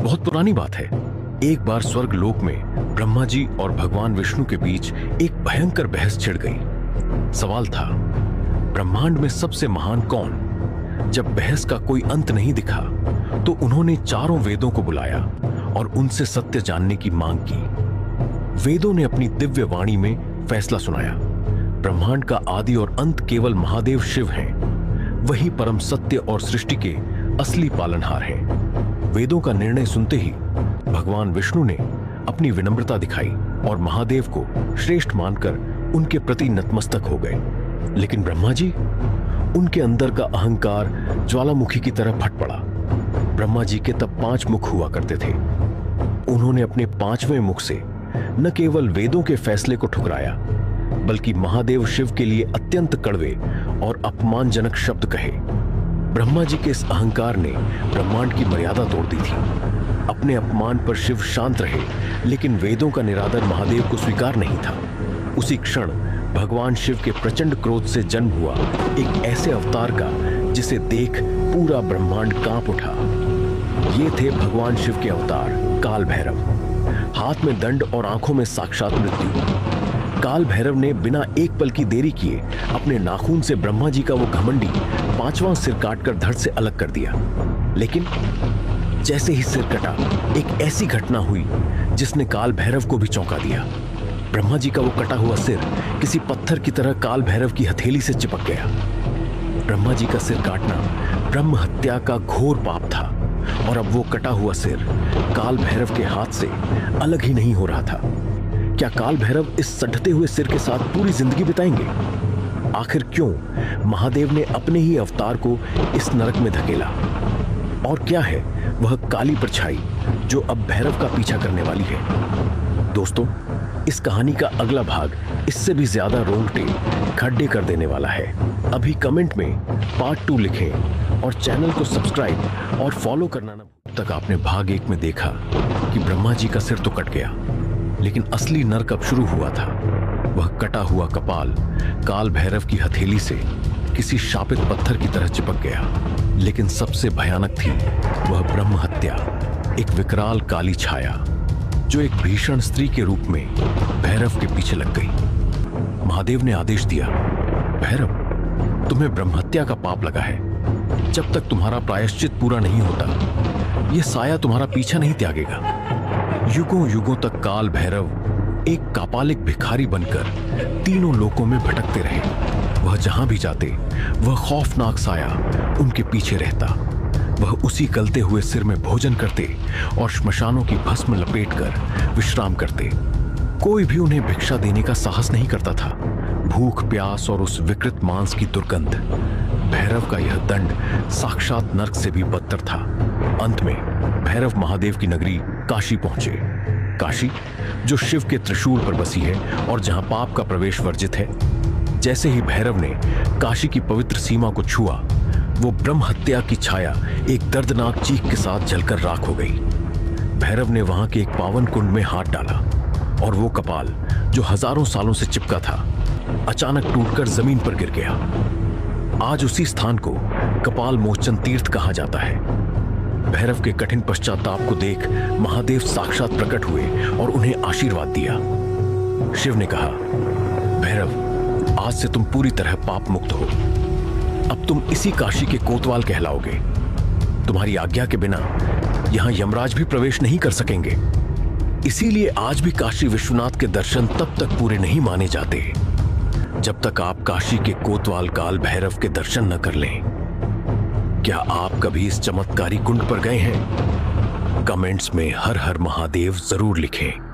बहुत पुरानी बात है। एक बार स्वर्ग लोक में ब्रह्मा जी और भगवान विष्णु के बीच एक भयंकर बहस छिड़ गई। सवाल था, ब्रह्मांड में सबसे महान कौन? जब बहस का कोई अंत नहीं दिखा तो उन्होंने चारों वेदों को बुलाया और उनसे सत्य जानने की मांग की। वेदों ने अपनी दिव्य वाणी में फैसला सुनाया। ब्रह्मांड का आदि और अंत केवल महादेव शिव हैं। वही परम सत्य और सृष्टि के असली पालनहार हैं। वेदों का निर्णय सुनते ही भगवान विष्णु ने अपनी विनम्रता दिखाई और महादेव को श्रेष्ठ मानकर उनके प्रति नतमस्तक हो गए। लेकिन ब्रह्मा जी, उनके अंदर का अहंकार ज्वालामुखी की तरह फट पड़ा। ब्रह्मा जी के तब 5 मुख हुआ करते थे। उन्होंने अपने 5वें मुख से न केवल वेदों के फैसले को ठुकराया, बल्कि महादेव शिव के लिए अत्यंत कड़वे और अपमानजनक शब्द कहे। ब्रह्मा जी के इस अहंकार ने ब्रह्मांड की मर्यादा तोड़ दी थी। अपने अपमान पर शिव शांत रहे, लेकिन वेदों का निरादर महादेव को स्वीकार नहीं था। उसी क्षण भगवान शिव के प्रचंड क्रोध से जन्म हुआ एक ऐसे अवतार का जिसे देख पूरा ब्रह्मांड कांप उठा। ये थे भगवान शिव के अवतार काल भैरव। हाथ में दंड और आंखों में साक्षात मृत्यु। काल भैरव ने बिना एक पल की देरी किए अपने नाखून से ब्रह्मा जी का वो घमंडी 5वां सिर काटकर धड़ से अलग कर दिया। लेकिन जैसे ही सिर कटा, एक ऐसी घटना हुई जिसने काल भैरव को भी चौंका दिया। ब्रह्मा जी का वो कटा हुआ सिर किसी पत्थर की तरह काल भैरव की हथेली से चिपक गया। ब्रह्मा जी का सिर काटना ब्रह्म हत्या का घोर पाप था और अब वो कटा हुआ सिर काल भैरव के हाथ से अलग ही नहीं हो रहा था। क्या काल भैरव इस सड़ते हुए सिर के साथ पूरी जिंदगी बिताएंगे? आखिर क्यों महादेव ने अपने ही अवतार को इस नरक में धकेला? और क्या है वह काली परछाई जो अब भैरव का पीछा करने वाली है? दोस्तों, इस कहानी का अगला भाग इससे भी ज्यादा रोंगटे खड्डे कर देने वाला है। अभी कमेंट में पार्ट 2 लिखें और चैनल को सब्सक्राइब और फॉलो करना ना। तक आपने भाग 1 में देखा कि ब्रह्मा जी का सिर तो कट गया, लेकिन असली नरक अब शुरू हुआ था। वह कटा हुआ कपाल काल भैरव की हथेली से किसी शापित पत्थर की तरह चिपक गया। लेकिन सबसे भयानक थी वह ब्रह्म हत्या, एक विकराल काली छाया जो एक भीषण स्त्री के रूप में भैरव के पीछे लग गई। महादेव ने आदेश दिया, भैरव, तुम्हें ब्रह्म हत्या का पाप लगा है। जब तक तुम्हारा प्रायश्चित पूरा नहीं होता, यह साया तुम्हारा पीछा नहीं त्यागेगा। युगों युगों तक काल भैरव एक कापालिक भिखारी बनकर तीनों लोकों में भटकते रहे। वह जहां भी जाते, वह खौफनाक साया उनके पीछे रहता। वह उसी गलते हुए सिर में भोजन करते और श्मशानों की भस्म लपेटकर विश्राम करते। कोई भी उन्हें भिक्षा देने का साहस नहीं करता था। भूख, प्यास और उस विकृत मांस की दुर्गंध। भैरव का यह दंड साक्षात नरक से भी बदतर था। अंत में भैरव महादेव की नगरी काशी पहुंचे। काशी जो शिव के त्रिशूल पर बसी है और जहां पाप का प्रवेश वर्जित है। जैसे ही भैरव ने काशी की पवित्र सीमा को छुआ, वो ब्रह्म हत्या की छाया एक दर्दनाक चीख के साथ जलकर राख हो गई। भैरव ने वहां के एक पावन कुंड में हाथ डाला और वो कपाल जो हजारों सालों से चिपका था, अचानक टूटकर जमीन पर गिर गया। आज उसी स्थान को कपाल मोचन तीर्थ कहा जाता है। भैरव के कठिन पश्चाताप को देख महादेव साक्षात प्रकट हुए और उन्हें आशीर्वाद दिया। शिव ने कहा, भैरव, आज से तुम पूरी तरह पाप मुक्त हो। अब तुम इसी काशी के कोतवाल कहलाओगे। तुम्हारी आज्ञा के बिना यहां यमराज भी प्रवेश नहीं कर सकेंगे। इसीलिए आज भी काशी विश्वनाथ के दर्शन तब तक पूरे नहीं माने जाते जब तक आप काशी के कोतवाल काल भैरव के दर्शन न कर लें। क्या आप कभी इस चमत्कारी कुंड पर गए हैं? कमेंट्स में हर हर महादेव जरूर लिखें।